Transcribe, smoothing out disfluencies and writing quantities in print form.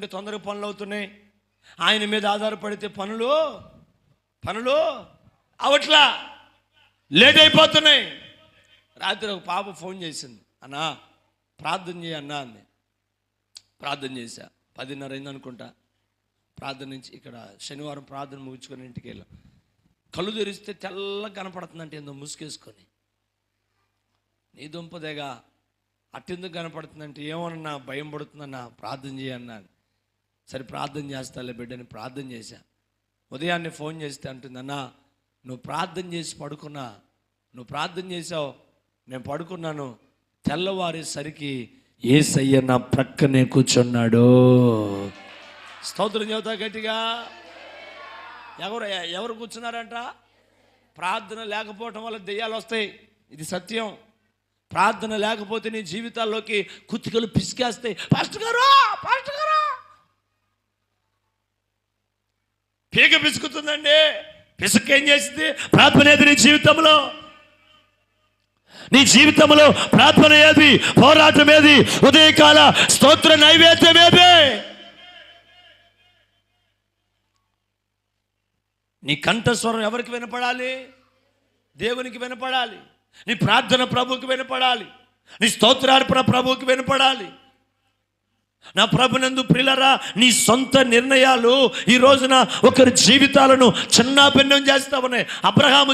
తొందరగా పనులు అవుతున్నాయి. ఆయన మీద ఆధారపడితే పనులు అవట్లా, లేట్ అయిపోతున్నాయి. రాత్రి ఒక పాప ఫోన్ చేసింది, అన్నా ప్రార్థన చేయన్నా అంది. ప్రార్థన చేశా, 10:30 అయింది అనుకుంటా. ప్రార్థన నుంచి ఇక్కడ శనివారం ప్రార్థన ముగించుకొని ఇంటికి వెళ్ళాం. కళ్ళు తెరిస్తే తెల్లగా కనపడుతుందంటే ఏందో ముసుగేసుకొని. నీ దుంపదేగా అట్టెందుకు కనపడుతుందంటే ఏమన్నా భయం పడుతుందన్నా, ప్రార్థన చేయన్నా. సరే ప్రార్థన చేస్తాలే బిడ్డని ప్రార్థన చేశా. ఉదయాన్నే ఫోన్ చేస్తే అంటుంది, అన్నా నువ్వు ప్రార్థన చేసి పడుకున్నా, నువ్వు ప్రార్థన చేసావు, నేను పడుకున్నాను, తెల్లవారేసరికి యేసయ్య నా ప్రక్కనే కూర్చున్నాడు. స్తోత్రం చెబుతా గట్టిగా. ఎవరు కూర్చున్నారంట? ప్రార్థన లేకపోవటం వల్ల దెయ్యాలు వస్తాయి, ఇది సత్యం. ప్రార్థన లేకపోతే నీ జీవితాల్లోకి కుతికలు పిసికేస్తాయి. పాస్టర్ గారు పీక పిసుకుతుందండి. పిసుకు ఏం చేసింది? ప్రార్థన ఏది నీ జీవితంలో ప్రార్థన ఏది? పోరాటం ఏది? ఉదయకాల స్తోత్ర నైవేద్యం ఏది? నీ కంఠస్వరం ఎవరికి వినపడాలి? దేవునికి వినపడాలి. నీ ప్రార్థన ప్రభువుకి వినపడాలి. నీ స్తోత్రార్పణ ప్రభువుకి వినపడాలి. నా ప్రభునందు ప్రియులారా, నీ సొంత నిర్ణయాలు ఈ రోజున ఒకరి జీవితాలను చిన్నాభిన్నం చేస్తా ఉన్నాయి. అబ్రహాము